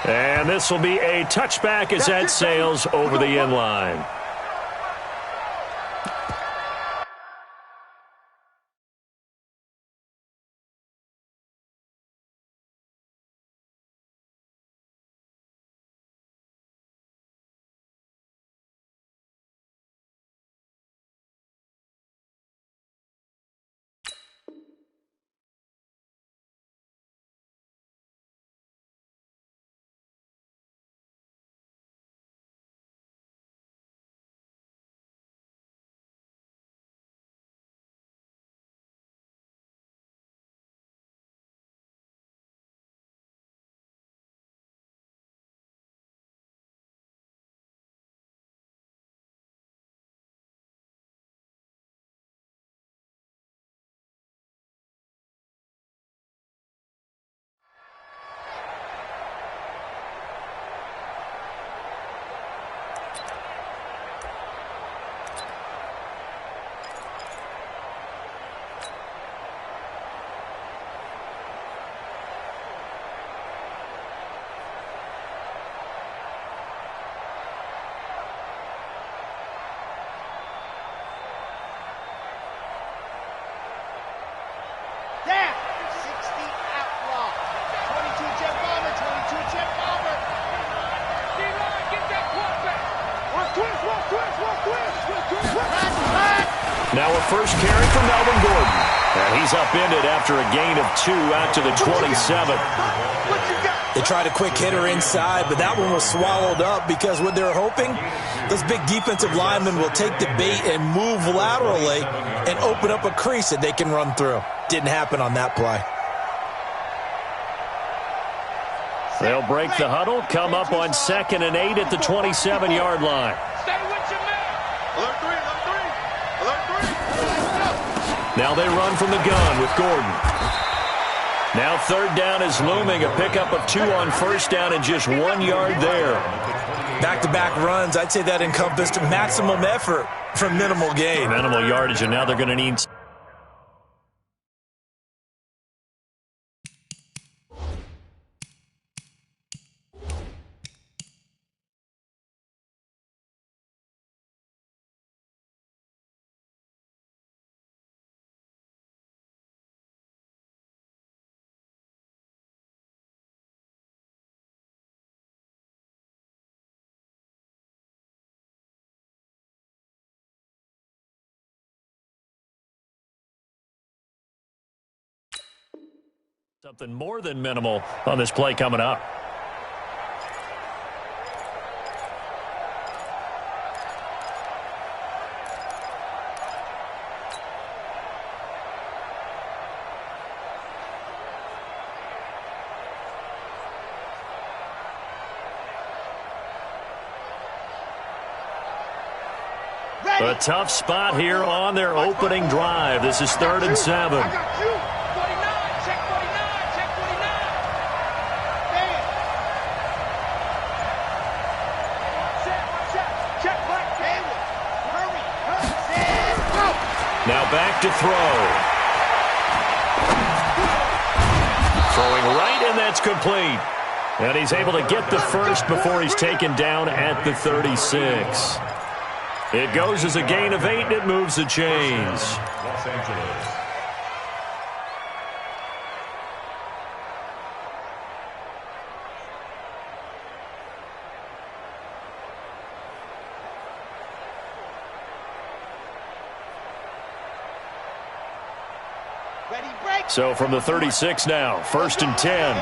And this will be a touchback as that sails over the end line. Now a first carry for Melvin Gordon. And he's upended after a gain of 2 out to the 27. They tried a quick hitter inside, but that one was swallowed up because what they're hoping, those big defensive linemen will take the bait and move laterally and open up a crease that they can run through. Didn't happen on that play. They'll break the huddle, come up on 2nd and 8 at the 27-yard line. Stay with your man. Alert 3, alert 3, alert 3. Now they run from the gun with Gordon. Now 3rd down is looming, a pickup of 2 on 1st down and just 1 yard there. Back-to-back runs, I'd say that encompassed maximum effort for minimal gain. Minimal yardage, and now they're going to need... something more than minimal on this play coming up. A tough spot here on their opening drive. This is 3rd and 7. Now back to throw. Throwing right, and that's complete. And he's able to get the first before he's taken down at the 36. It goes as a gain of 8, and it moves the chains. Los Angeles. So from the 36 now, 1st and 10.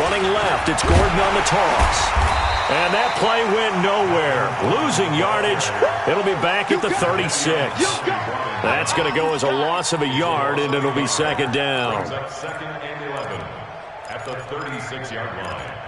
Running left, it's Gordon on the toss. And that play went nowhere. Losing yardage, it'll be back at the 36. That's going to go as a loss of a yard, and it'll be 2nd down. 2nd and 11 at the 36-yard line.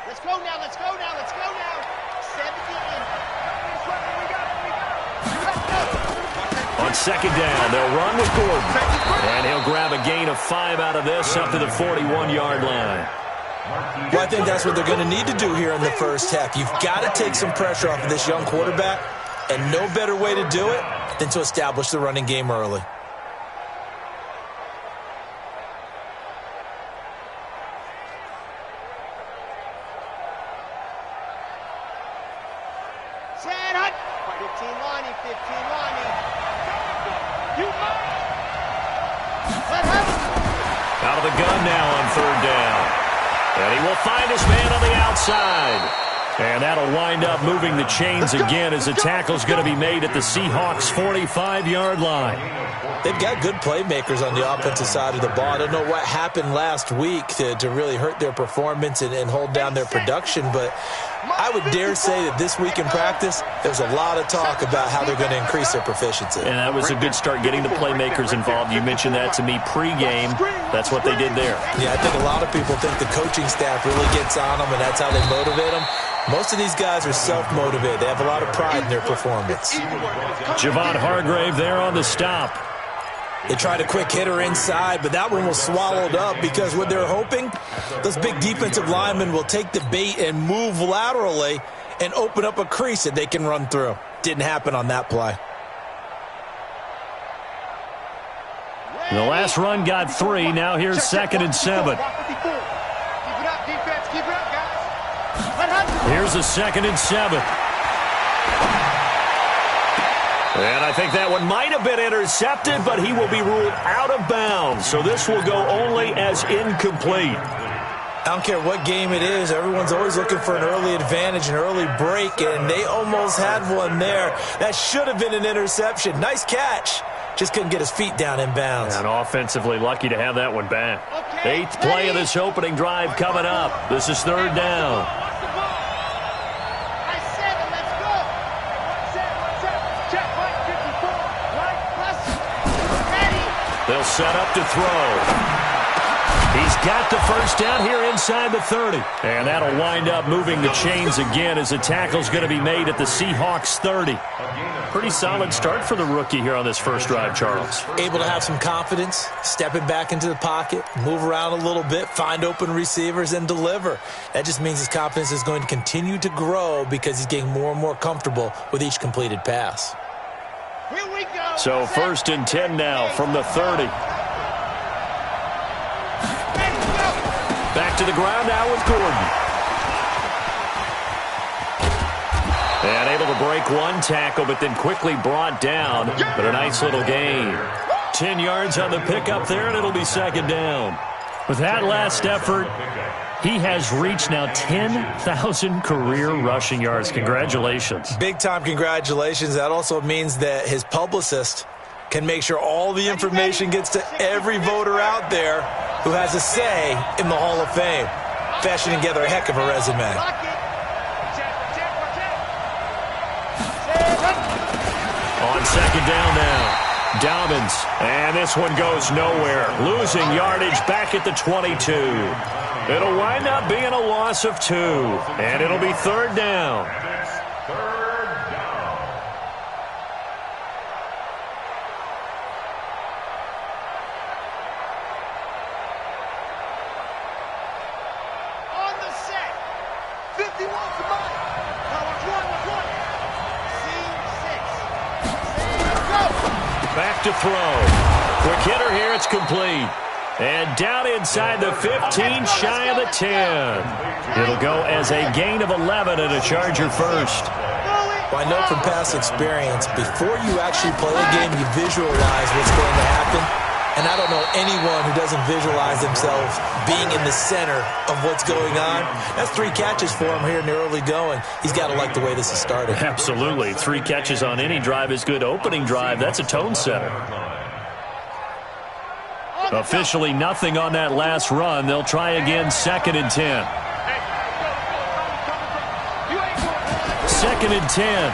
Let's go now, let's go now, let's go now. 70 On 2nd down, they'll run with Gordon. And he'll grab a gain of 5 out of this up to the 41-yard line. Well, I think that's what they're going to need to do here in the first half. You've got to take some pressure off of this young quarterback, and no better way to do it than to establish the running game early. Out of the gun now on third down. And he will find his man on the outside. And that'll wind up moving the chains again as the tackle's going to be made at the Seahawks' 45-yard line. They've got good playmakers on the offensive side of the ball. I don't know what happened last week to really hurt their performance and hold down their production, but I would dare say that this week in practice, there's a lot of talk about how they're going to increase their proficiency. And that was a good start, getting the playmakers involved. You mentioned that to me pregame. That's what they did there. Yeah, I think a lot of people think the coaching staff really gets on them, and that's how they motivate them. Most of these guys are self-motivated. They have a lot of pride in their performance. Javon Hargrave there on the stop. They tried a quick hitter inside, but that one was swallowed up because what they're hoping, those big defensive linemen will take the bait and move laterally and open up a crease that they can run through. Didn't happen on that play. The last run got 3. Now here's 2nd and 7. Here's a 2nd and 7. And I think that one might have been intercepted, but he will be ruled out of bounds. So this will go only as incomplete. I don't care what game it is. Everyone's always looking for an early advantage, an early break, and they almost had one there. That should have been an interception. Nice catch. Just couldn't get his feet down in bounds. And offensively lucky to have that one back. 8th play of this opening drive coming up. This is 3rd down. They'll set up to throw. He's got the first down here inside the 30. And that'll wind up moving the chains again as the tackle's going to be made at the Seahawks' 30. Pretty solid start for the rookie here on this first drive, Charles. Able to have some confidence, stepping back into the pocket, move around a little bit, find open receivers, and deliver. That just means his confidence is going to continue to grow because he's getting more and more comfortable with each completed pass. Here we go. So 1st and 10 now from the 30. Back to the ground now with Gordon. And able to break one tackle, but then quickly brought down. But a nice little gain. 10 yards on the pickup there, and it'll be 2nd down. With that last effort, he has reached now 10,000 career rushing yards. Congratulations. Big-time congratulations. That also means that his publicist can make sure all the information gets to every voter out there who has a say in the Hall of Fame. Fashioning together a heck of a resume. On 2nd down now. Dobbins, and this one goes nowhere. Losing yardage back at the 22. It'll wind up being a loss of 2, and it'll be 3rd down. On the set. 51 to mine. Back to throw. Quick hitter here. It's complete. And down inside the 15, shy of the 10. It'll go as a gain of 11 and a Charger first. Well, I know from past experience, before you actually play a game, you visualize what's going to happen. And I don't know anyone who doesn't visualize themselves being in the center of what's going on. That's 3 catches for him here in the early going. He's got to like the way this is started. Absolutely. 3 catches on any drive is good. Opening drive, that's a tone setter. Officially nothing on that last run. They'll try again, 2nd and 10. 2nd and 10.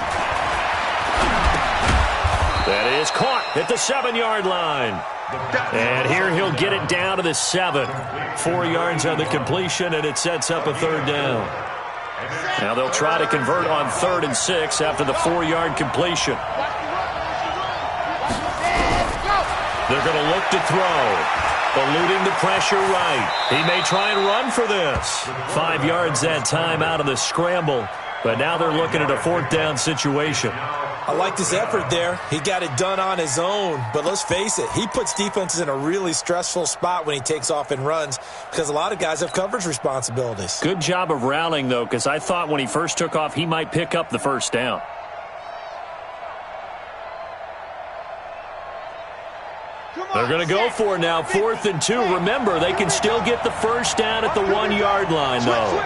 That is caught at the 7-yard line. And here he'll get it down to the 7. 4 yards on the completion, and it sets up a 3rd down. Now they'll try to convert on 3rd and 6 after the 4-yard completion. They're going to look to throw. Eluding the pressure right. He may try and run for this. 5 yards that time out of the scramble. But now they're looking at a 4th down situation. I like this effort there. He got it done on his own. But let's face it, he puts defenses in a really stressful spot when he takes off and runs because a lot of guys have coverage responsibilities. Good job of rallying, though, because I thought when he first took off, he might pick up the 1st down. They're going to go for it now, 4th and 2. Remember, they can still get the 1st down at the 1-yard line, though.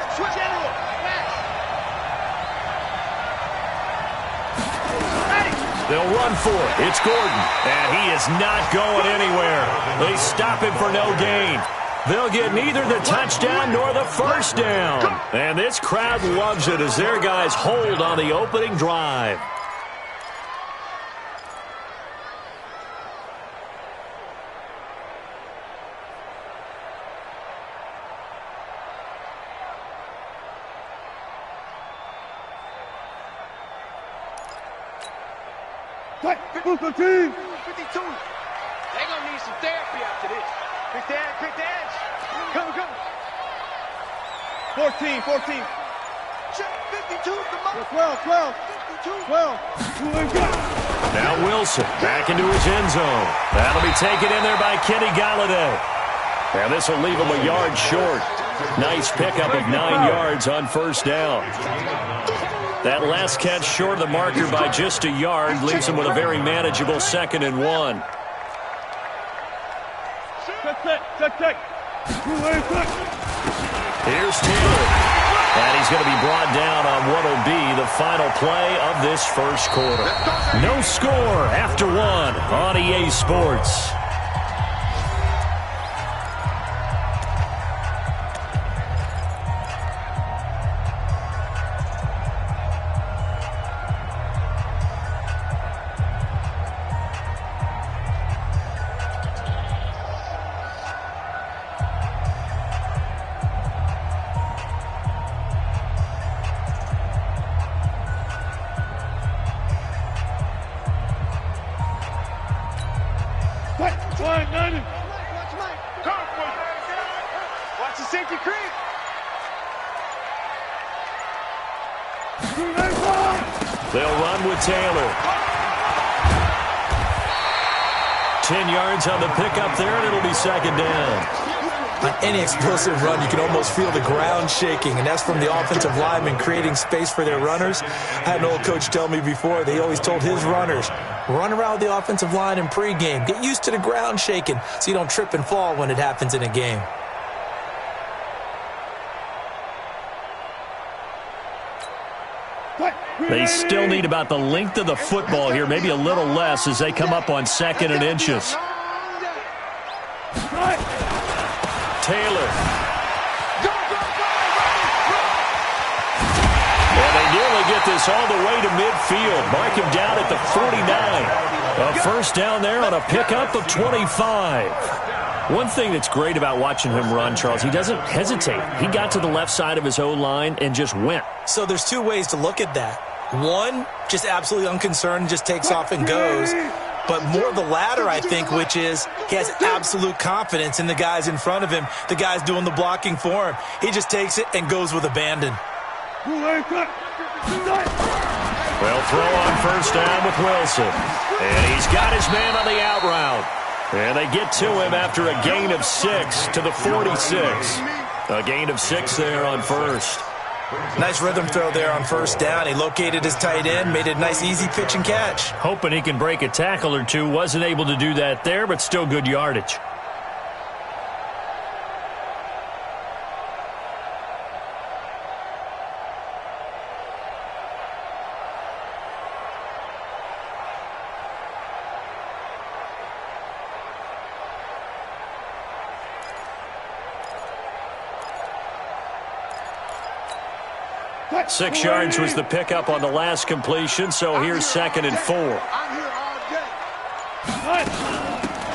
They'll run for it. It's Gordon, and he is not going anywhere. They stop him for no gain. They'll get neither the touchdown nor the 1st down. And this crowd loves it as their guys hold on the opening drive. Move the team. 52. They're going to need some therapy after this. Quick the edge. Come. 14. 52. 12. 52. 12. Now Wilson back into his end zone. That'll be taken in there by Kenny Galladay. And this will leave him a yard short. Nice pickup of 9 yards on 1st down. That last catch short of the marker by just a yard leaves him with a very manageable 2nd and 1. Here's Taylor. And he's going to be brought down on what will be the final play of this 1st quarter. No score after 1 on EA Sports. Watch the safety creep. They'll run with Taylor. 10 yards on the pickup there, and it'll be 2nd down. On any explosive run, you can almost feel the ground shaking, and that's from the offensive linemen creating space for their runners. I had an old coach tell me before, they always told his runners, run around the offensive line in pregame. Get used to the ground shaking so you don't trip and fall when it happens in a game. They still need about the length of the football here, maybe a little less as they come up on 2nd and inches. Taylor. And they nearly get this all the way to midfield. Mark him down at the 49. A 1st down there on a pickup of 25. One thing that's great about watching him run, Charles, he doesn't hesitate. He got to the left side of his O-line and just went. So there's 2 ways to look at that. One, just absolutely unconcerned, just takes off and goes. But more the latter, I think, which is he has absolute confidence in the guys in front of him, the guys doing the blocking for him. He just takes it and goes with abandon. They'll throw on 1st down with Wilson. And he's got his man on the out route. And they get to him after a gain of 6 to the 46. A gain of 6 there on 1st. Nice rhythm throw there on 1st down. He located his tight end, made a nice easy pitch and catch. Hoping he can break a tackle or two. Wasn't able to do that there, but still good yardage. Six yards was the pickup on the last completion, so here's 2nd and 4.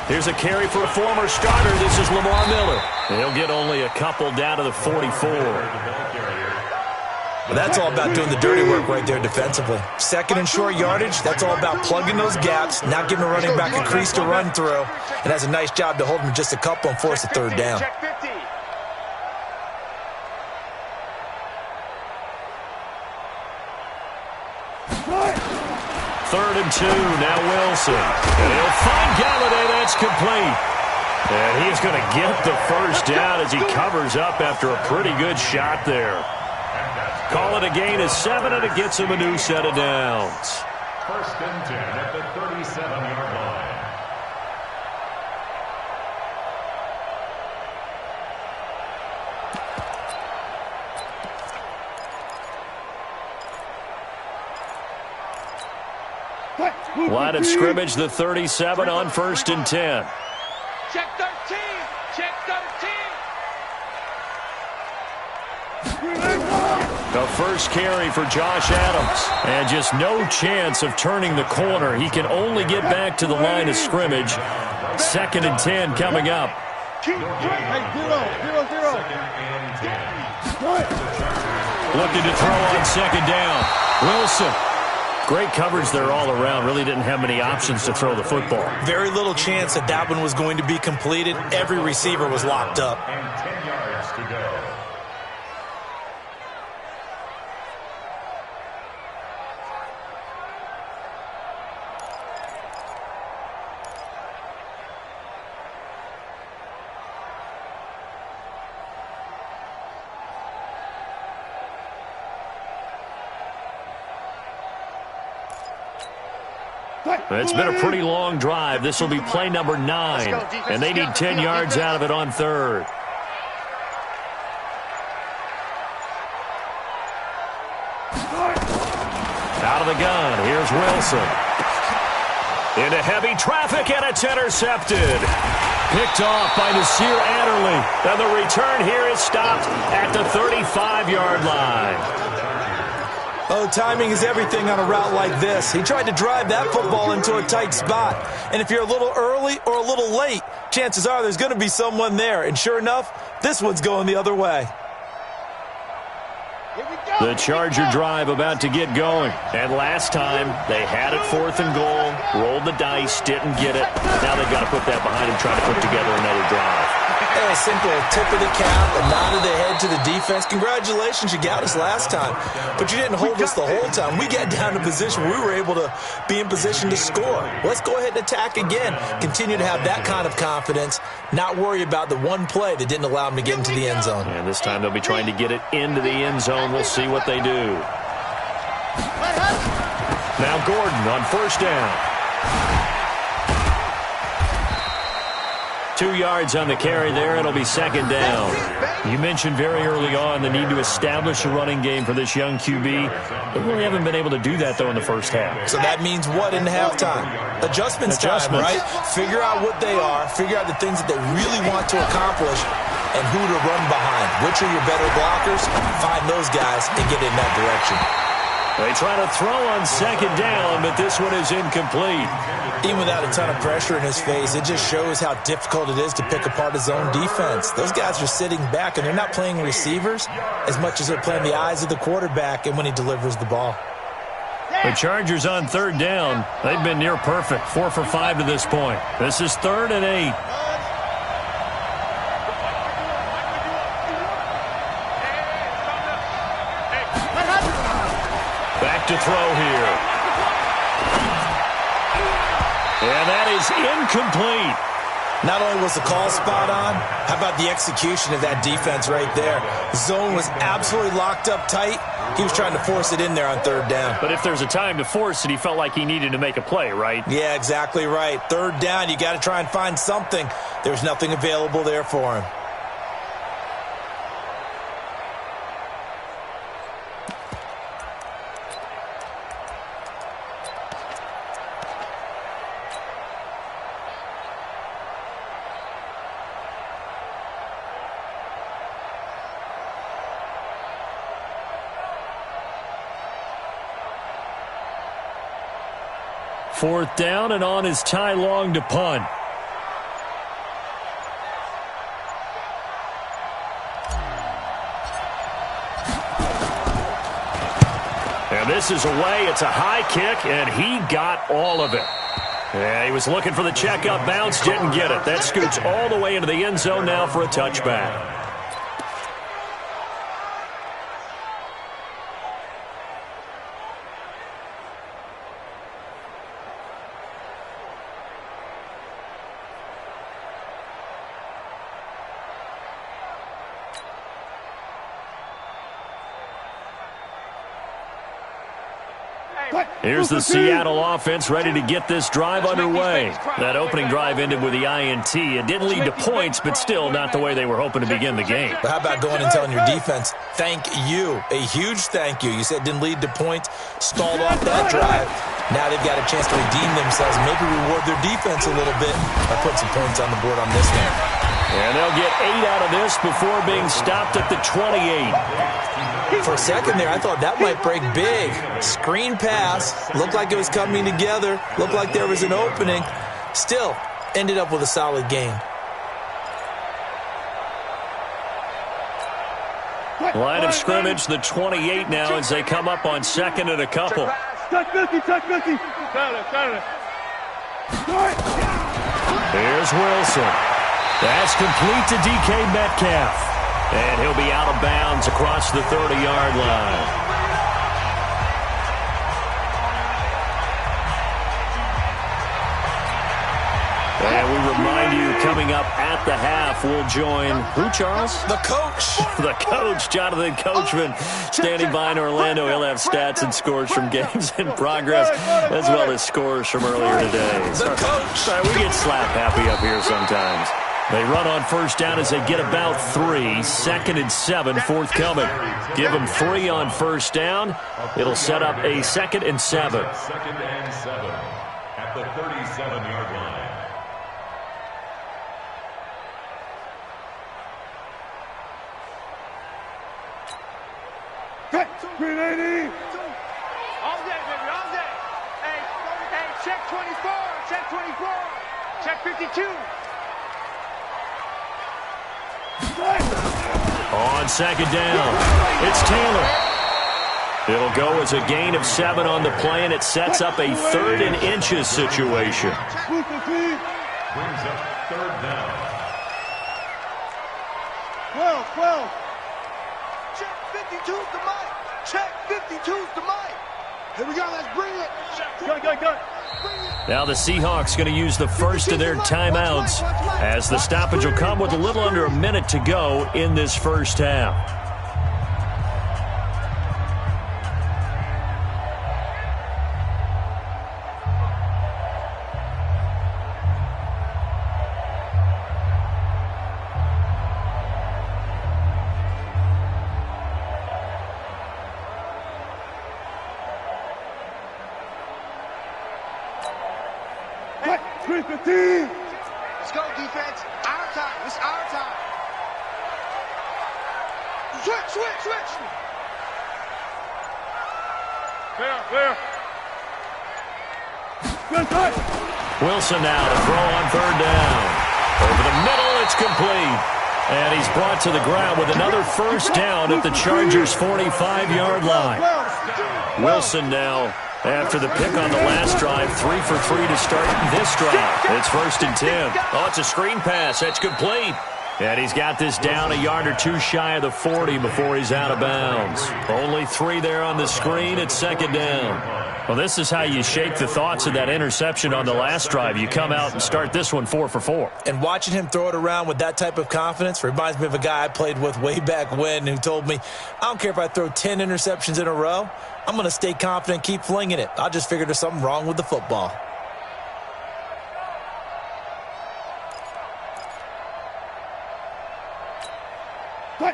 Here's a carry for a former starter. This is Lamar Miller. He'll get only a couple down to the 44. Well, that's all about doing the dirty work right there defensively. Second and short yardage, that's all about plugging those gaps, not giving a running back a crease to run through, and has a nice job to hold him just a couple and force a third down. Third and 2, now Wilson. And he'll find Galladay, that's complete. And he's going to get the first down as he covers up after a pretty good shot there. Call it a gain of 7, and it gets him a new set of downs. First and 10 at the 37-yard line. Line of scrimmage, the 37 on first and 10. Check 13. Check 13. The first carry for Josh Adams. And just no chance of turning the corner. He can only get back to the line of scrimmage. Second and 10 coming up. Looking to throw on second down. Wilson. Great coverage there all around. Really didn't have many options to throw the football. Very little chance that that one was going to be completed. Every receiver was locked up. And 10 yards to go. It's been a pretty long drive. This will be play number 9, and they need 10 yards out of it on third. Out of the gun, here's Wilson. Into heavy traffic, and it's intercepted. Picked off by Nasir Adderley. And the return here is stopped at the 35-yard line. Oh, timing is everything on a route like this. He tried to drive that football into a tight spot. And if you're a little early or a little late, chances are there's going to be someone there. And sure enough, this one's going the other way. The Charger drive about to get going. And last time, they had it 4th and goal, rolled the dice, didn't get it. Now they've got to put that behind them, try to put together another drive. A simple tip of the cap, a nod of the head to the defense. Congratulations, you got us last time. But you didn't hold us the whole time. We got down to position where we were able to be in position to score. Let's go ahead and attack again. Continue to have that kind of confidence, not worry about the one play that didn't allow them to get into the end zone. And this time they'll be trying to get it into the end zone. We'll see what they do. Now Gordon on first down. 2 yards on the carry there. It'll be second down. You mentioned very early on the need to establish a running game for this young QB. They really haven't been able to do that, though, in the first half. So that means what in halftime? Adjustments time, right? Figure out what they are. Figure out the things that they really want to accomplish and who to run behind. Which are your better blockers? Find those guys and get in that direction. They try to throw on second down, but this one is incomplete. Even without a ton of pressure in his face, it just shows how difficult it is to pick apart his own defense. Those guys are sitting back, and they're not playing receivers as much as they're playing the eyes of the quarterback and when he delivers the ball. The Chargers on third down. They've been near perfect, 4 for 5 to this point. This is 3rd and 8. Back to throw here. And that is incomplete. Not only was the call spot on, how about the execution of that defense right there? The zone was absolutely locked up tight. He was trying to force it in there on third down. But if there's a time to force it, he felt like he needed to make a play, right? Yeah, exactly right. Third down, you got to try and find something. There's nothing available there for him. Fourth down, and on is Ty Long to punt. misses away. It's a high kick, and he got all of it. Yeah, he was looking for the checkup bounce, didn't get it. That scoots all the way into the end zone now for a touchback. Here's the Seattle offense ready to get this drive underway. That opening drive ended with the INT. It didn't lead to points, but still not the way they were hoping to begin the game. But how about going and telling your defense, thank you, a huge thank you. You said it didn't lead to points, stalled off that drive. Now they've got a chance to redeem themselves, maybe reward their defense a little bit by putting some points on the board on this one. And they'll get 8 out of this before being stopped at the 28. For a second there, I thought that might break big. Screen pass. Looked like it was coming together. Looked like there was an opening. Still, ended up with a solid game. Line of scrimmage, the 28 now as they come up on second and a couple. Check 50, check 50. Here's Wilson. That's complete to DK Metcalf. And he'll be out of bounds across the 30-yard line. And we remind you, coming up at the half, we'll join who, Charles? The coach. The coach, Jonathan Coachman, standing by in Orlando. He'll have stats and scores from games in progress, as well as scores from earlier today. The coach. Sorry, we get slap happy up here sometimes. They run on first down as they get about 3. 2nd and 7 forthcoming. Give them 3 on first down. It'll set up a 2nd and 7. 2nd and 7 at the 37-yard line. Green 80. All day, baby, all day. Hey, check 24, check 24, check 52. On second down, it's Taylor. It'll go as a gain of 7 on the play, and it sets up a 3rd and inches situation. Brings up 3rd down. 12. Check 52's the mic. Check 52's the mic. Here we go, let's bring it. Go. Now the Seahawks going to use the first of their timeouts as the stoppage will come with a little under a minute to go in this first half. Let's go, defense. Our time. It's our time. Switch. Clear. Wilson now to throw on 3rd down. Over the middle, it's complete. And he's brought to the ground with another first down at the Chargers' 45-yard line. Wilson now, after the pick on the last drive, 3 for 3 to start this drive. It's 1st and 10. Oh, it's a screen pass. That's complete. And he's got this down a yard or 2 shy of the 40 before he's out of bounds. Only 3 there on the screen. It's 2nd down. Well, this is how you shake the thoughts of that interception on the last drive. You come out and start this one 4 for 4. And watching him throw it around with that type of confidence reminds me of a guy I played with way back when who told me, I don't care if I throw 10 interceptions in a row. I'm going to stay confident, keep flinging it. I just figured there's something wrong with the football.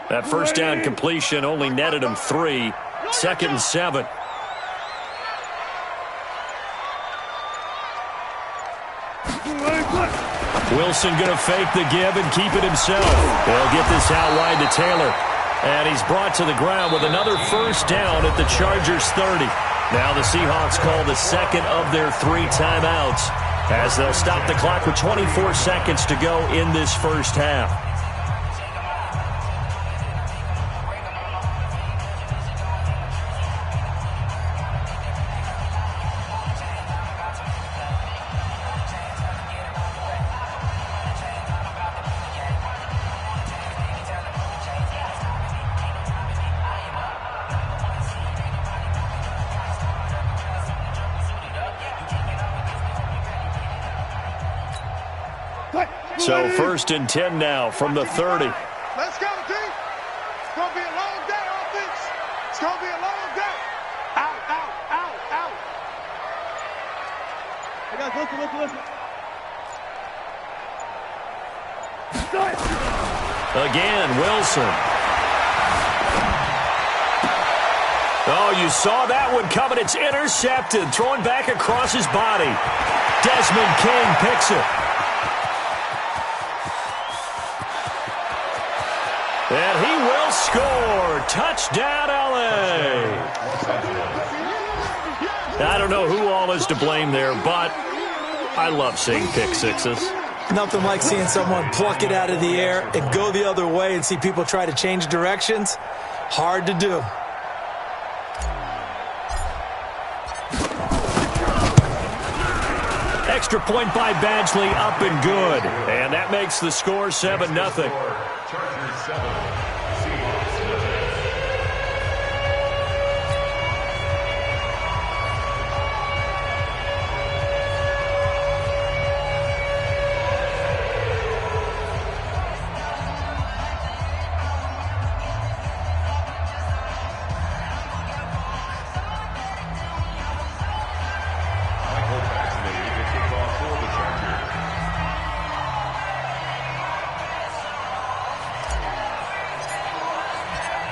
That first down completion only netted him 3. 2nd and 7. Wilson going to fake the give and keep it himself. They'll get this out wide to Taylor. And he's brought to the ground with another first down at the Chargers' 30. Now the Seahawks call the 2nd of their 3 timeouts as they'll stop the clock with 24 seconds to go in this first half. So 1st and 10 now from the 30. Let's go, D. It's going to be a long day, offense. It's going to be a long day. Out, out, out, out. Hey, guys, listen. Again, Wilson. Oh, you saw that one coming. It's intercepted. Throwing back across his body. Desmond King picks it. And he will score. Touchdown, L.A. I don't know who all is to blame there, but I love seeing pick sixes. Nothing like seeing someone pluck it out of the air and go the other way and see people try to change directions. Hard to do. Extra point by Badgley, up and good. And that makes the score 7-0. Chargers 7, Seahawks 7.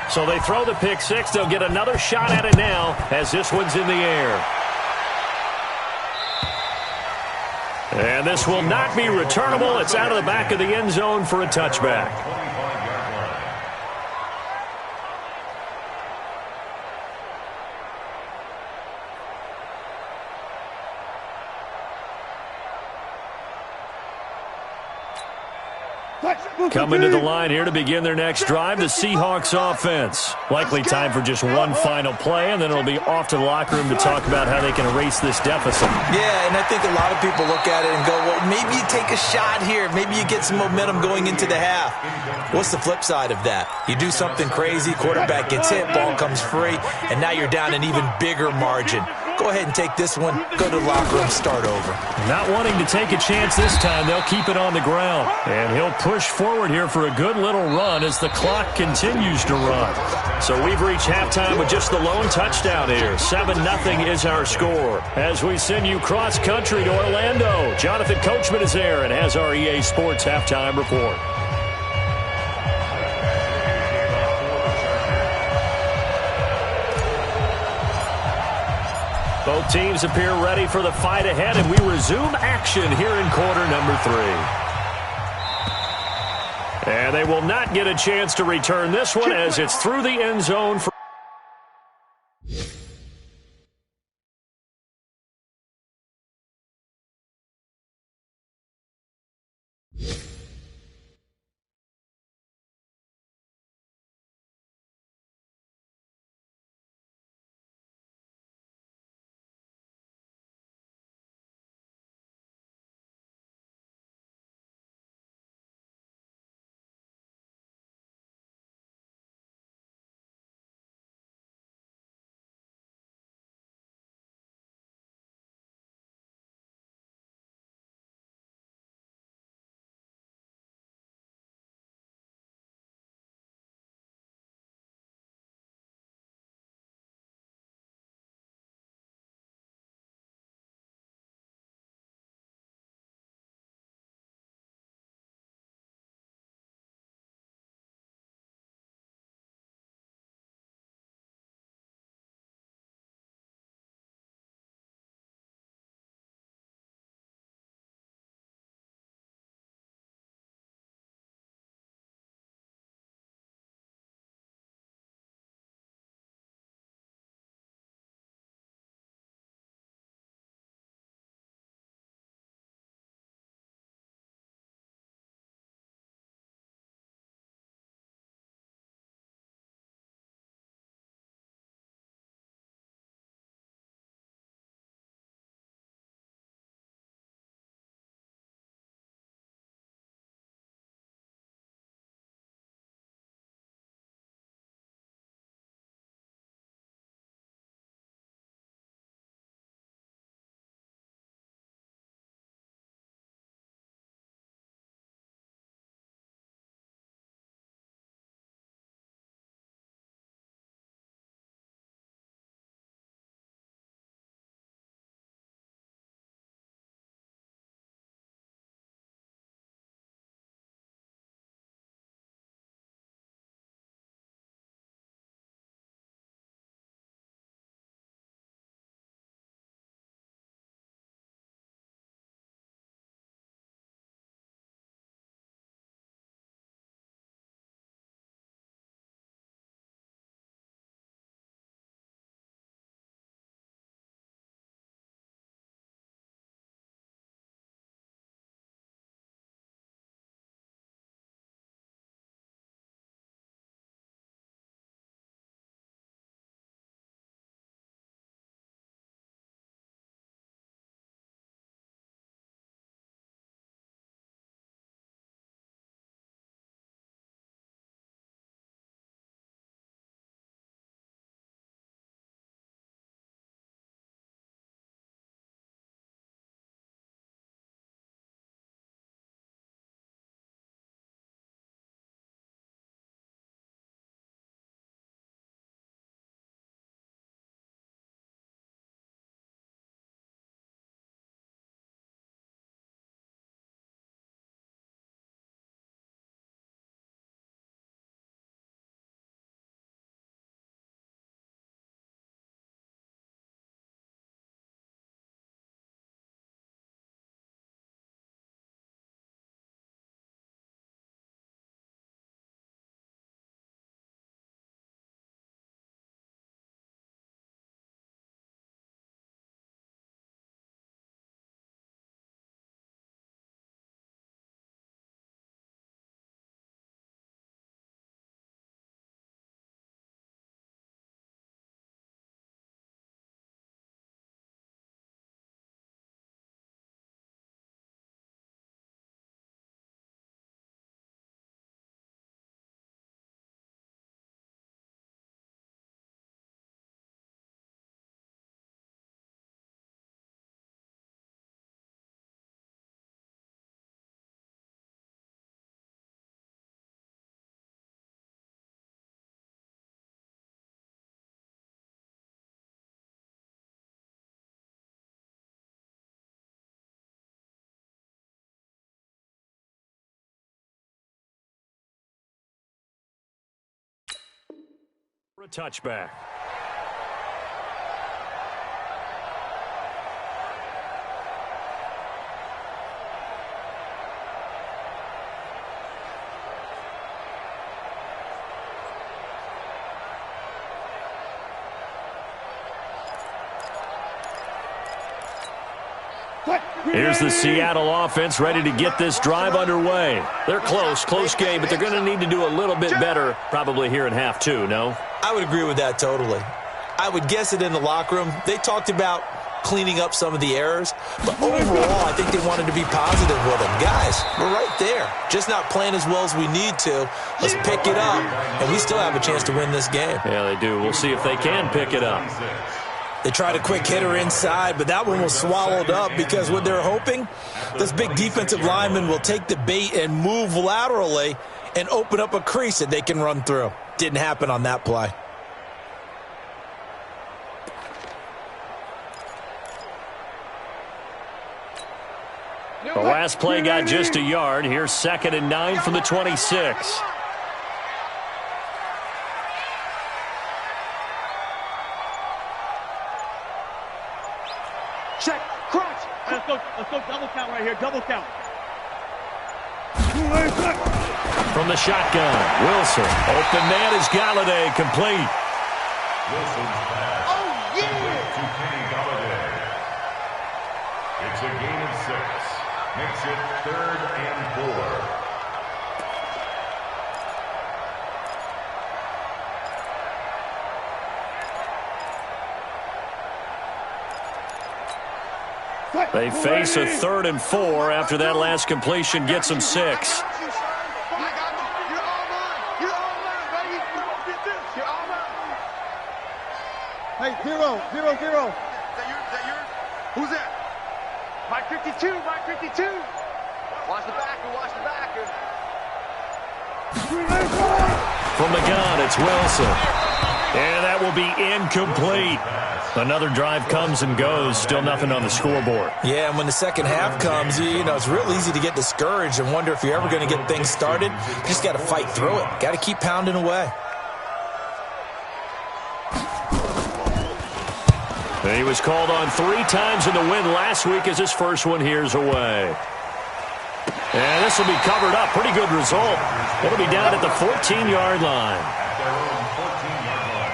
So they throw the pick six. They'll get another shot at it now as this one's in the air. And this will not be returnable. It's out of the back of the end zone for a touchback. Coming to the line here to begin their next drive, the Seahawks offense. Likely time for just one final play, and then it'll be off to the locker room to talk about how they can erase this deficit. Yeah, and I think a lot of people look at it and go, well, maybe you take a shot here. Maybe you get some momentum going into the half. What's the flip side of that? You do something crazy, quarterback gets hit, ball comes free, and now you're down an even bigger margin. Go ahead and take this one, go to the locker room, start over. Not wanting to take a chance this time, they'll keep it on the ground. And he'll push forward here for a good little run as the clock continues to run. So we've reached halftime with just the lone touchdown here. 7-0 is our score. As we send you cross-country to Orlando, Jonathan Coachman is there and has our EA Sports halftime report. Both teams appear ready for the fight ahead, and we resume action here in quarter number 3. And they will not get a chance to return this one as it's through the end zone for a touchback. Here's the Seattle offense ready to get this drive underway. They're close game, but they're going to need to do a little bit better probably here in half two, no? I would agree with that totally. I would guess it in the locker room. They talked about cleaning up some of the errors, but overall, I think they wanted to be positive with them. Guys, we're right there. Just not playing as well as we need to. Let's pick it up, and we still have a chance to win this game. Yeah, they do. We'll see if they can pick it up. They tried a quick hitter inside, but that one was swallowed up because what they're hoping, this big defensive lineman will take the bait and move laterally and open up a crease that they can run through. Didn't happen on that play. The last play got just a yard. Here's 2nd and 9 from the 26. Check, crunch. Let's go double count right here, double count. From the shotgun, Wilson. Open man is Galladay, complete. Wilson's pass. Oh, yeah! To Kenny Galladay. It's a gain of 6. Makes it 3rd and 4. They face a 3rd and 4 after that last completion gets them 6. I got you. You're all mine. You're all mine, baby. Get this. You're all mine. Hey, 0, 0, 0. Is that yours? Who's that? Mike 52, Mike 52. Watch the backer, watch the backer. From the gun, it's Wilson. And that will be incomplete. Another drive comes and goes. Still nothing on the scoreboard. Yeah, and when the second half comes, you know, it's real easy to get discouraged and wonder if you're ever going to get things started. You just got to fight through it. Got to keep pounding away. He was called on 3 times in the win last week as his first one here's away. And this will be covered up. Pretty good result. It'll be down at the 14-yard line. At their own 14-yard line.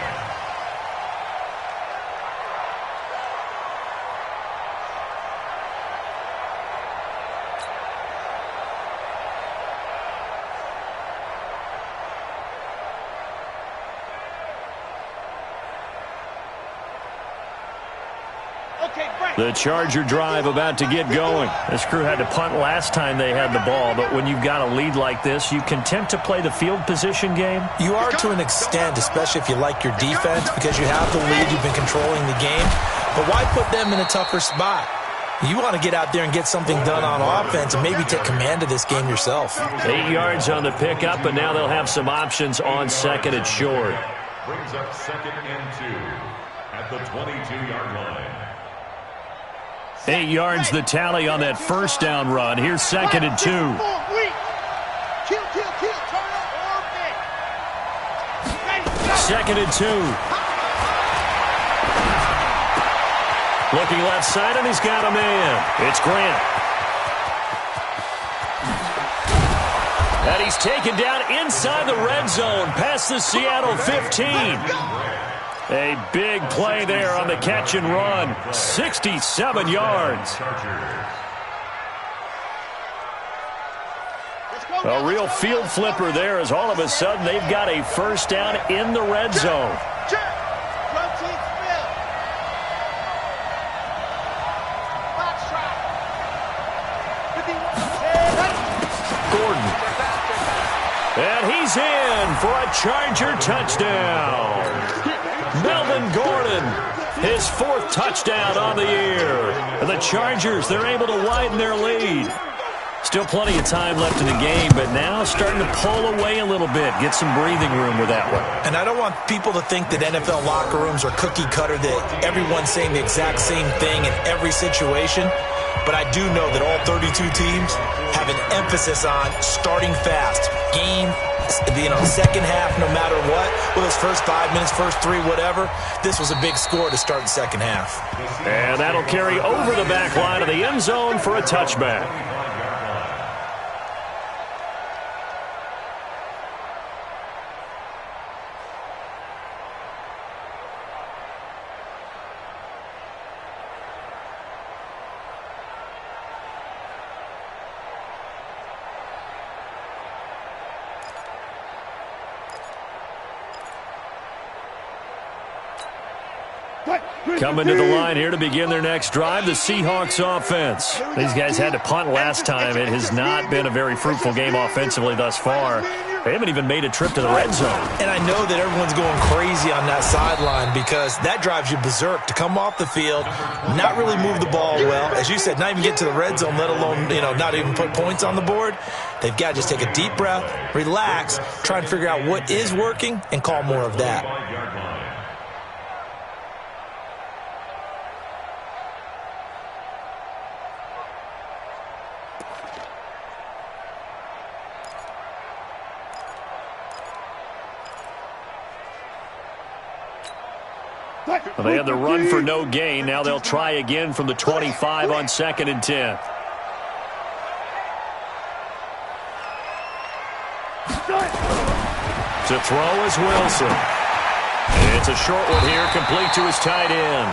The Charger drive about to get going. This crew had to punt last time they had the ball, but when you've got a lead like this, you content to play the field position game? You are to an extent, especially if you like your defense, because you have the lead, you've been controlling the game. But why put them in a tougher spot? You want to get out there and get something done on offense and maybe take command of this game yourself. 8 yards on the pickup, and now they'll have some options on 2nd and short. Brings up 2nd and 2 at the 22-yard line. 8 yards the tally on that first down run. Here's 2nd and 2. Kill, turn up, 2nd and 2. Looking left side, and he's got a man. It's Grant. And he's taken down inside the red zone past the Seattle 15. A big play there on the catch and run. 67 yards. A real field flipper there as all of a sudden they've got a first down in the red zone. Gordon. And he's in for a Charger touchdown. Melvin Gordon, his 4th touchdown on the year. And the Chargers, they're able to widen their lead. Still plenty of time left in the game, but now starting to pull away a little bit, get some breathing room with that one. And I don't want people to think that NFL locker rooms are cookie cutter, that everyone's saying the exact same thing in every situation. but I do know that all 32 teams have an emphasis on starting fast. Second half, no matter what, whether it's first 5 minutes, first 3, whatever, this was a big score to start the second half. And that'll carry over the back line of the end zone for a touchback. Coming to the line here to begin their next drive, the Seahawks offense. These guys had to punt last time. It has not been a very fruitful game offensively thus far. They haven't even made a trip to the red zone. And I know that everyone's going crazy on that sideline because that drives you berserk to come off the field, not really move the ball well. As you said, not even get to the red zone, let alone, not even put points on the board. They've got to just take a deep breath, relax, try and figure out what is working, and call more of that. Well, they had the run for no gain. Now they'll try again from the 25 on 2nd and 10. To throw is Wilson. It's a short one here, complete to his tight end.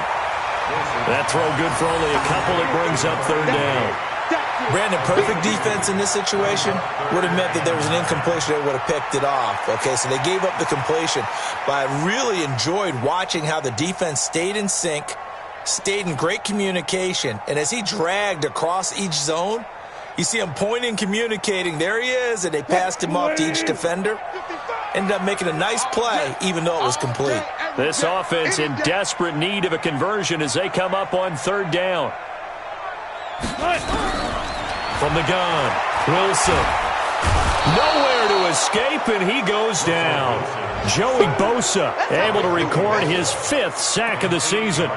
That throw good for only a couple. It brings up 3rd down. Brandon, perfect defense in this situation would have meant that there was an incompletion that would have picked it off. Okay, so they gave up the completion. But I really enjoyed watching how the defense stayed in sync, stayed in great communication. And as he dragged across each zone, you see him pointing, communicating. There he is, and they passed him off to each defender. Ended up making a nice play, even though it was complete. This offense in desperate need of a conversion as they come up on 3rd down. From the gun, Wilson. Nowhere to escape, and he goes down. Joey Bosa able to record his 5th sack of the season.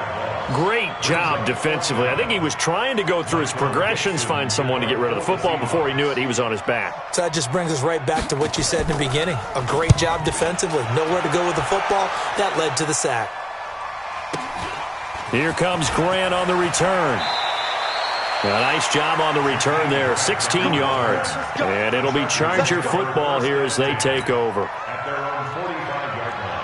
Great job defensively. I think he was trying to go through his progressions, find someone to get rid of the football. Before he knew it, he was on his back. So that just brings us right back to what you said in the beginning. A great job defensively. Nowhere to go with the football. That led to the sack. Here comes Grant on the return. A nice job on the return there, 16 yards. And it'll be Charger football here as they take over. At their own 45-yard line.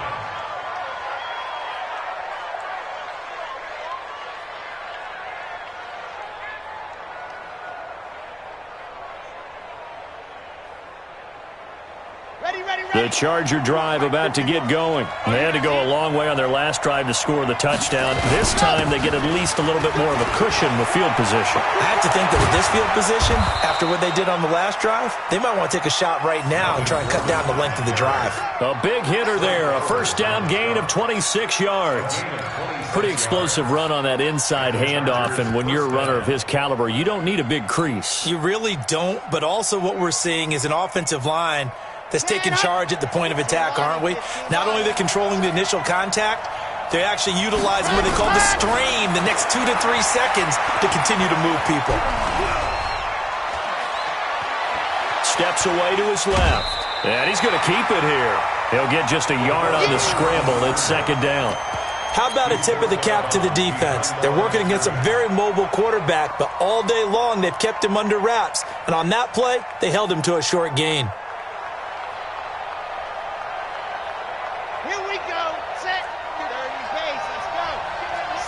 The Charger drive about to get going. They had to go a long way on their last drive to score the touchdown. This time they get at least a little bit more of a cushion with field position. I have to think that with this field position, after what they did on the last drive, they might want to take a shot right now and try and cut down the length of the drive. A big hitter there, a 1st down gain of 26 yards. Pretty explosive run on that inside handoff, and when you're a runner of his caliber, you don't need a big crease. You really don't, but also what we're seeing is an offensive line that's taking charge at the point of attack, aren't we? Not only are they controlling the initial contact, they're actually utilizing what they call the strain the next 2 to 3 seconds to continue to move people. Steps away to his left. And he's going to keep it here. He'll get just a yard on the scramble. It's 2nd down. How about a tip of the cap to the defense? They're working against a very mobile quarterback, but all day long they've kept him under wraps. And on that play, they held him to a short gain. Here we go. Set. 30 pace. Let's go.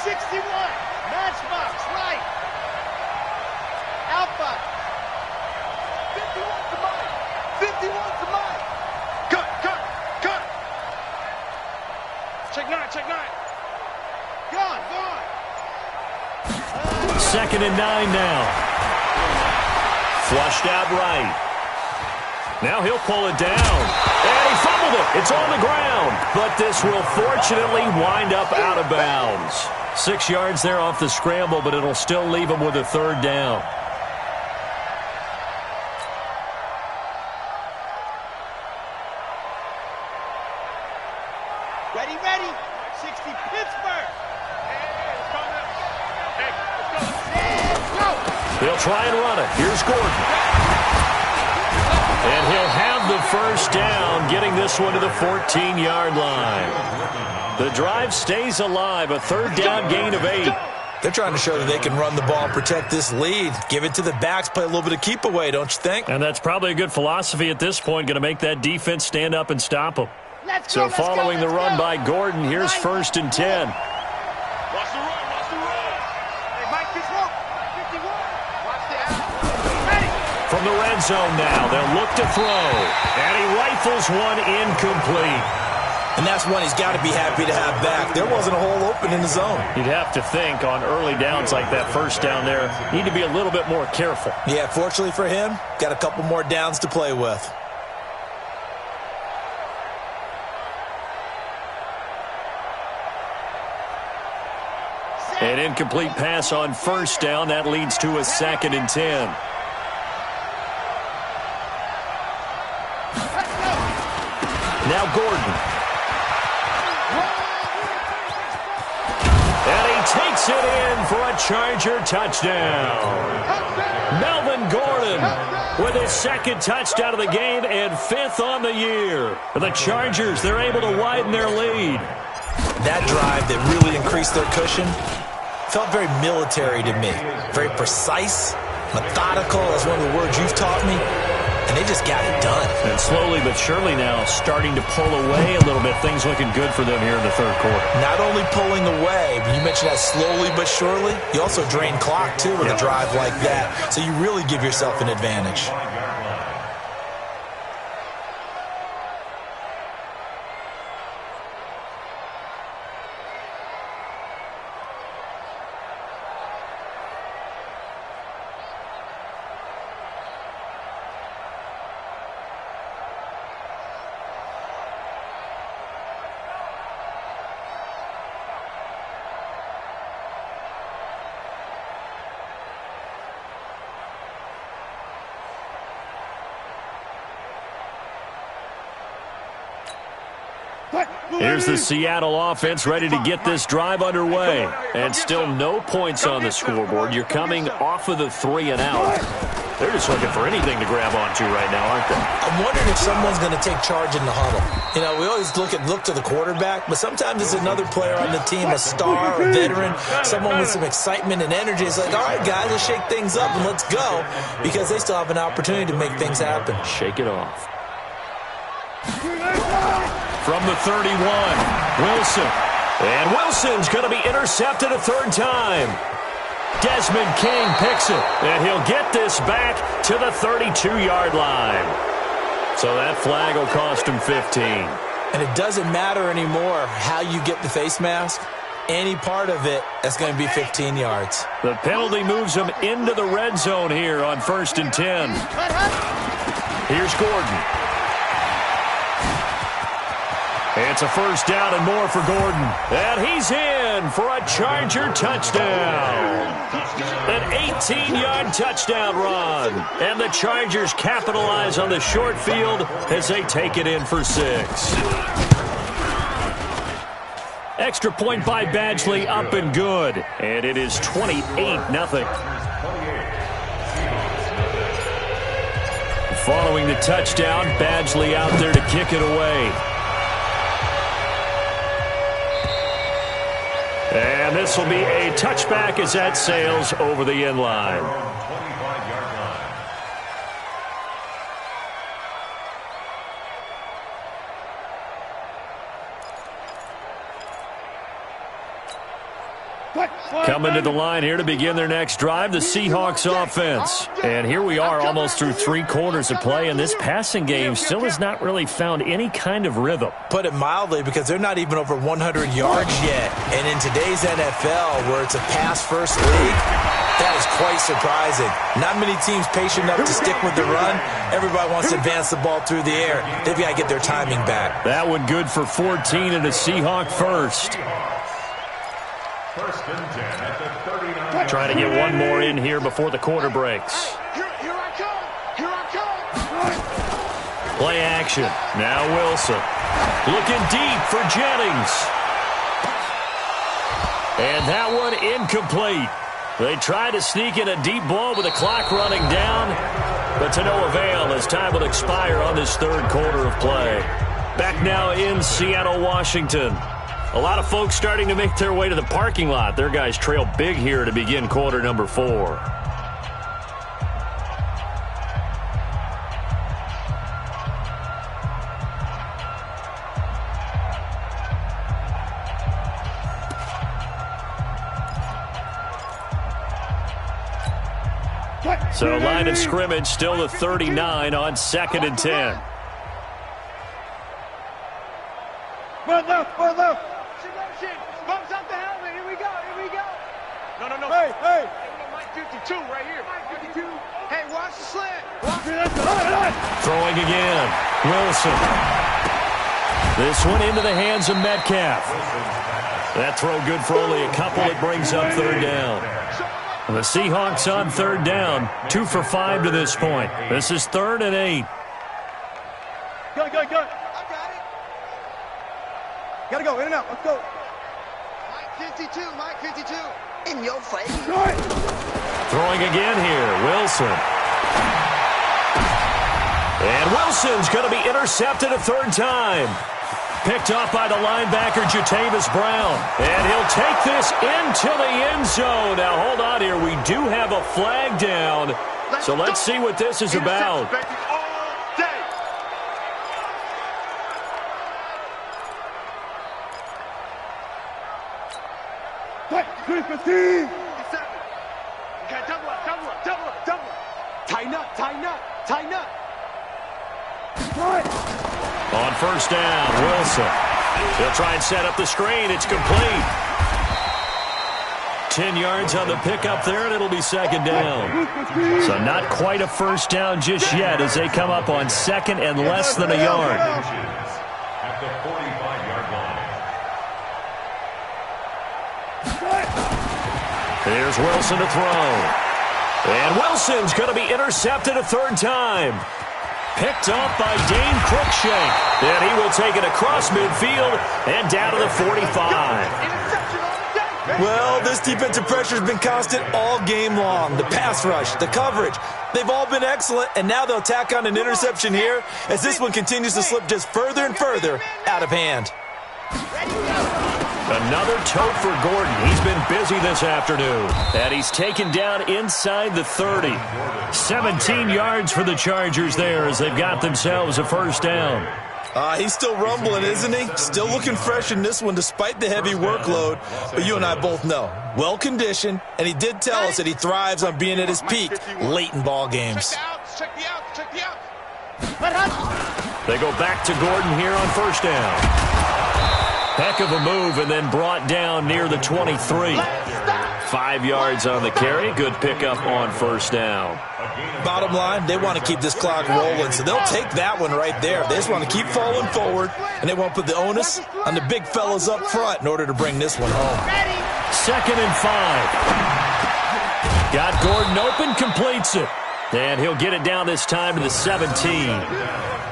61. Matchbox. Right. Alpha. 51 to Mike. 51 to Mike. Cut. Check 9. Check 9. Gone. 2nd and 9 now. Flushed out right. Now he'll pull it down. And he fumbled it. It's on the ground. But this will fortunately wind up out of bounds. 6 yards there off the scramble, but it'll still leave him with a 3rd down. Ready. 60 Pittsburgh. Hey, let's go. They'll try and run it. Here's Gordon. And he'll have the first down, getting this one to the 14-yard line. The drive stays alive, a third down gain of 8. They're trying to show that they can run the ball and protect this lead. Give it to the backs, play a little bit of keep away, don't you think? And that's probably a good philosophy at this point, going to make that defense stand up and stop them. So following the run by Gordon, here's 1st and 10. Watch the run, watch the run. Hey, Mike, this one. 51. Watch the out. From the red zone now, they'll look to throw. And he rifles one incomplete. And that's one he's got to be happy to have back. There wasn't a hole open in the zone. You'd have to think on early downs like that first down there, need to be a little bit more careful. Yeah, fortunately for him, got a couple more downs to play with. An incomplete pass on first down. That leads to a 2nd and 10. Now Gordon. And he takes it in for a Charger touchdown. Melvin Gordon with his 2nd touchdown of the game and 5th on the year. The Chargers, they're able to widen their lead. That drive that really increased their cushion felt very military to me. Very precise, methodical, that's one of the words you've taught me. And they just got it done. And slowly but surely now starting to pull away a little bit. Things looking good for them here in the 3rd quarter. Not only pulling away, but you mentioned that slowly but surely. You also drain clock, too, with a drive like that. So you really give yourself an advantage. Here's the Seattle offense ready to get this drive underway. And still no points on the scoreboard. You're coming off of the 3 and out. They're just looking for anything to grab onto right now, aren't they? I'm wondering if someone's going to take charge in the huddle. You know, we always look to the quarterback, but sometimes it's another player on the team, a star, a veteran, someone with some excitement and energy. It's like, all right, guys, let's shake things up and let's go, because they still have an opportunity to make things happen. Shake it off. From the 31, Wilson. And Wilson's going to be intercepted a 3rd time. Desmond King picks it, and he'll get this back to the 32-yard line. So that flag will cost him 15. And it doesn't matter anymore how you get the face mask. Any part of it, that's going to be 15 yards. The penalty moves him into the red zone here on 1st and 10. Here's Gordon. It's a first down and more for Gordon. And he's in for a Charger touchdown. An 18-yard touchdown run. And the Chargers capitalize on the short field as they take it in for 6. Extra point by Badgley, up and good. And it is 28-0. Following the touchdown, Badgley out there to kick it away. And this will be a touchback as that sails over the end line. Coming to the line here to begin their next drive, the Seahawks offense. And here we are almost through 3 quarters of play, and this passing game still has not really found any kind of rhythm. Put it mildly, because they're not even over 100 yards yet. And in today's NFL, where it's a pass-first league, that is quite surprising. Not many teams patient enough to stick with the run. Everybody wants to advance the ball through the air. They've got to get their timing back. That one good for 14 and a Seahawk first. First and 10 at the 39. Trying to get one more in here before the quarter breaks. Here I come. Here I come. Play action. Now Wilson. Looking deep for Jennings. And that one incomplete. They try to sneak in a deep ball with the clock running down, but to no avail as time will expire on this third quarter of play. Back now in Seattle, Washington. A lot of folks starting to make their way to the parking lot. Their guys trail big here to begin quarter number 4. So line of scrimmage still the 39 on 2nd and 10. Run left, run left. Bumps up the helmet. Here we go, here we go. No. Hey. Mike 52 right here. Mike 52. Hey, watch the slant. Throwing again. Wilson. This one into the hands of Metcalf. That throw good for only a couple. It brings up third down. The Seahawks on third down. 2 for 5 to this point. This is 3rd and 8. Go. I got it. Gotta go, in and out. Let's go. Mike 52. In your face. Throwing again here. Wilson. And Wilson's going to be intercepted a third time. Picked off by the linebacker, Jatavis Brown. And he'll take this into the end zone. Now, hold on here. We do have a flag down. So let's see what this is about. $3.15. Okay, double up. Tighten up. On first down, Wilson. He'll try and set up the screen. It's complete. 10 yards on the pickup there, and it'll be 2nd down. So not quite a first down just yet as they come up on 2nd and less than a yard. At the 45-yard line. Here's Wilson to throw. And Wilson's going to be intercepted a third time. Picked off by Dane Cruikshank. And he will take it across midfield and down to the 45. Well, this defensive pressure has been constant all game long. The pass rush, the coverage, they've all been excellent, and now they'll tack on an interception here as this one continues to slip just further and further out of hand. Another tote for Gordon. He's been busy this afternoon. And he's taken down inside the 30. 17 yards for the Chargers there as they've got themselves a first down. He's still rumbling, isn't he? Still looking fresh in this one despite the heavy workload. But you and I both know, well-conditioned, and he did tell us that he thrives on being at his peak late in ball games. Check the out. They go back to Gordon here on first down. Heck of a move and then brought down near the 23. 5 yards on the carry. Good pickup on first down. Bottom line, they want to keep this clock rolling, so they'll take that one right there. They just want to keep falling forward, and they won't put the onus on the big fellas up front in order to bring this one home. 2nd and 5. Got Gordon open, completes it. And he'll get it down this time to the 17.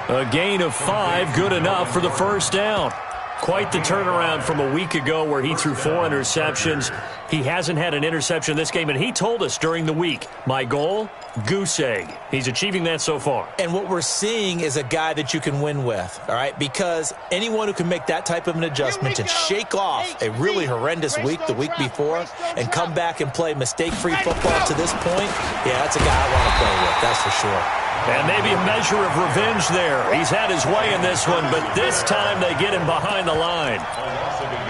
A gain of 5, good enough for the first down. Quite the turnaround from a week ago where he threw 4 interceptions. He hasn't had an interception this game, and he told us during the week, my goal, goose egg. He's achieving that so far. And what we're seeing is a guy that you can win with, all right? Because anyone who can make that type of an adjustment and shake off a really horrendous week the week before and come back and play mistake-free football to this point, yeah, that's a guy I want to play with, that's for sure. And maybe a measure of revenge there. He's had his way in this one, but this time they get him behind the line.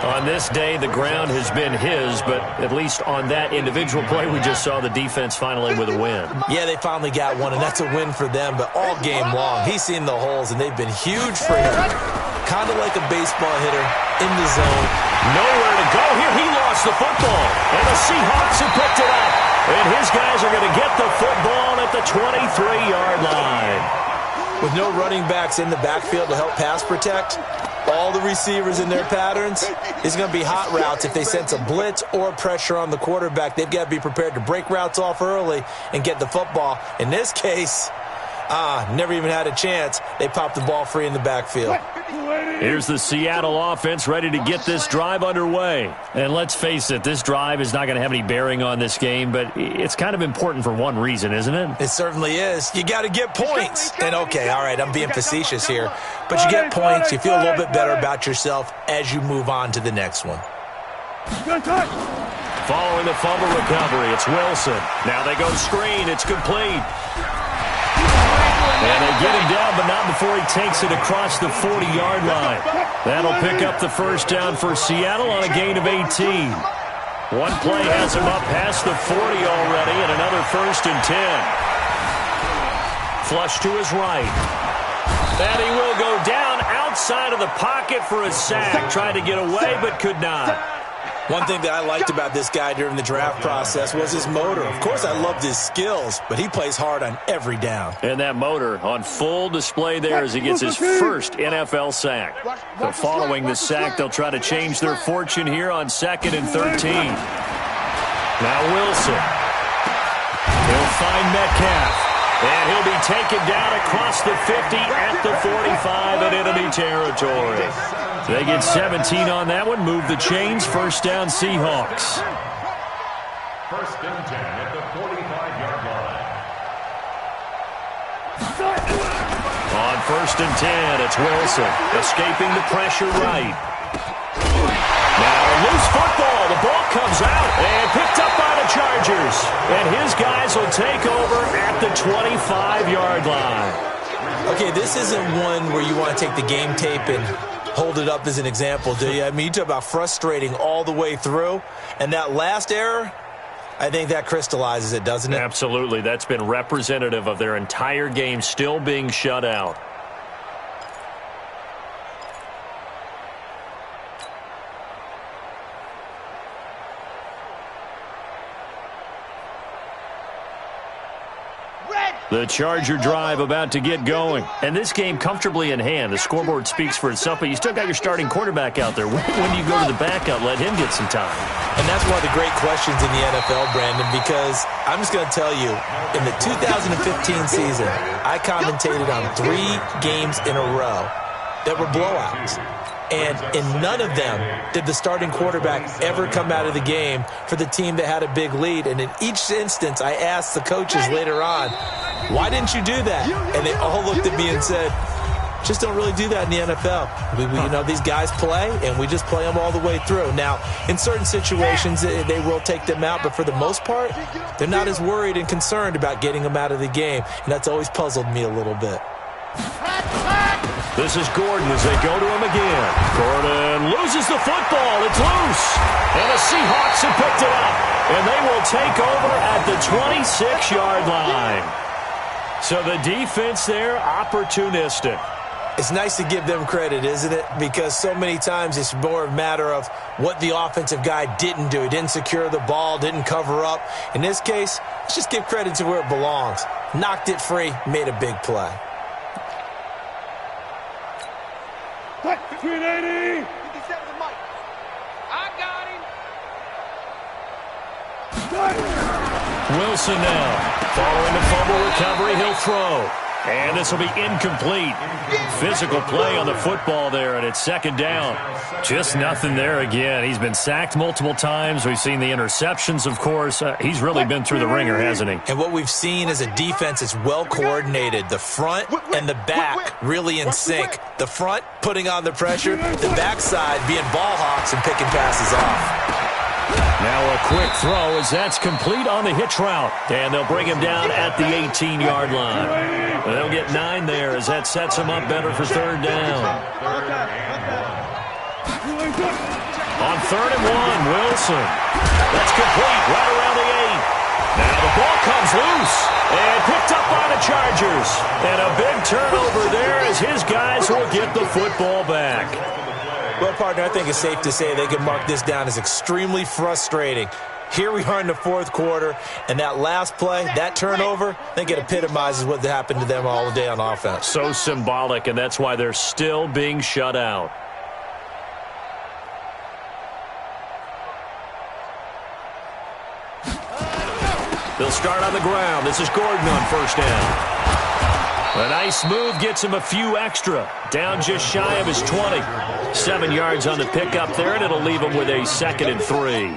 On this day, the ground has been his, but at least on that individual play, we just saw the defense finally with a win. Yeah, they finally got one, and that's a win for them, but all game long, he's seen the holes, and they've been huge for him. Kind of like a baseball hitter in the zone. Nowhere to go here. He lost the football, and the Seahawks have picked it up. And his guys are going to get the football at the 23-yard line. With no running backs in the backfield to help pass protect, all the receivers in their patterns, it's going to be hot routes if they sense a blitz or pressure on the quarterback. They've got to be prepared to break routes off early and get the football. In this case, never even had a chance. They popped the ball free in the backfield. Here's the Seattle offense ready to get this drive underway. And let's face it, this drive is not going to have any bearing on this game, but it's kind of important for one reason, isn't it? It certainly is. You got to get points. And okay, all right, I'm being facetious here, but you get points, you feel a little bit better about yourself as you move on to the next one. Following the fumble recovery, it's Wilson. Now they go screen. It's complete. And they get him down, but not before he takes it across the 40-yard line. That'll pick up the first down for Seattle on a gain of 18. One play has him up past the 40 already, and another 1st and 10. Flush to his right. And he will go down outside of the pocket for a sack. Tried to get away, but could not. One thing that I liked about this guy during the draft process was his motor. Of course, I loved his skills, but he plays hard on every down. And that motor on full display there as he gets his first NFL sack. So following the sack, they'll try to change their fortune here on 2nd and 13. Now Wilson. He'll find Metcalf. And he'll be taken down across the 50 at the 45 in enemy territory. They get 17 on that one. Move the chains. First down, Seahawks. 1st and 10 at the 45-yard line. On 1st and 10, it's Wilson. Escaping the pressure right. Now a loose football. The ball comes out and picked up by the Chargers. And his guys will take over at the 25-yard line. Okay, this isn't one where you want to take the game tape and hold it up as an example, do you? I mean, you talk about frustrating all the way through. And that last error, I think that crystallizes it, doesn't it? Absolutely. That's been representative of their entire game still being shut out. The Charger drive about to get going. And this game comfortably in hand. The scoreboard speaks for itself, but you still got your starting quarterback out there. When do you go to the backup? Let him get some time. And that's one of the great questions in the NFL, Brandon, because I'm just going to tell you, in the 2015 season, I commentated on 3 games in a row that were blowouts. And in none of them did the starting quarterback ever come out of the game for the team that had a big lead. And in each instance, I asked the coaches later on, why didn't you do that? And they all looked at me and said, just don't really do that in the NFL. You know, these guys play, and we just play them all the way through. Now, in certain situations, they will take them out, but for the most part, they're not as worried and concerned about getting them out of the game. And that's always puzzled me a little bit. This is Gordon as they go to him again. Gordon loses the football. It's loose. And the Seahawks have picked it up. And they will take over at the 26-yard line. So the defense there, opportunistic. It's nice to give them credit, isn't it? Because so many times it's more a matter of what the offensive guy didn't do. He didn't secure the ball, didn't cover up. In this case, let's just give credit to where it belongs. Knocked it free, made a big play. 380. I got him. Wilson now. Following the fumble recovery, he'll throw. And this will be incomplete. Physical play on the football there, and it's 2nd down. Just nothing there again. He's been sacked multiple times. We've seen the interceptions, of course. He's really been through the ringer, hasn't he? And what we've seen is a defense that's well coordinated. The front and the back really in sync. The front putting on the pressure, the backside being ball hawks and picking passes off. Now a quick throw as that's complete on the hitch route. And they'll bring him down at the 18-yard line. They'll get 9 there as that sets him up better for 3rd down. On 3rd and 1, Wilson. That's complete right around the 8. Now the ball comes loose and picked up by the Chargers. And a big turnover there as his guys will get the football back. Well, partner, I think it's safe to say they can mark this down as extremely frustrating. Here we are in the 4th quarter, and that last play, that turnover, I think it epitomizes what happened to them all day on offense. So symbolic, and that's why they're still being shut out. They'll start on the ground. This is Gordon on 1st down. A nice move gets him a few extra. Down just shy of his 20. 7 yards on the pickup there, and it'll leave him with a 2nd and 3.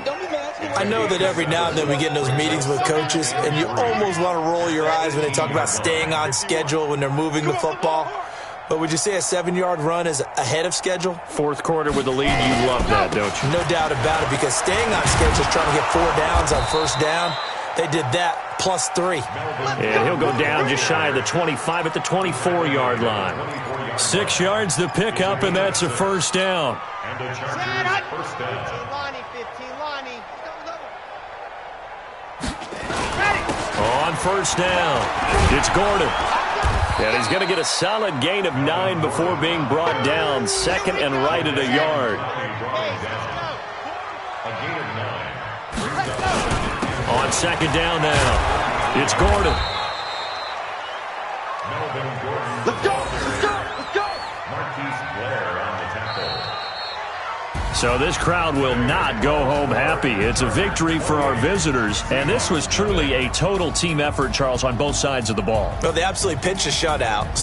I know that every now and then we get in those meetings with coaches, and you almost want to roll your eyes when they talk about staying on schedule when they're moving the football. But would you say a 7-yard run is ahead of schedule? Fourth quarter with the lead, you love that, don't you? No doubt about it, because staying on schedule is trying to get 4 downs on first down. They did that plus 3. And he'll go down just shy of the 25 at the 24-yard line. 6 yards the pickup, and that's a first down. And a Chargers first down. 15, Lonnie. On first down, it's Gordon. And he's going to get a solid gain of 9 before being brought down. 2nd and right at a yard. A gain of 9. On 2nd down now, it's Gordon. Melvin Gordon. Let's go. Marquise Blair on the tackle. So this crowd will not go home happy. It's a victory for our visitors, and this was truly a total team effort, Charles, on both sides of the ball. Well, they absolutely pitched a shutout.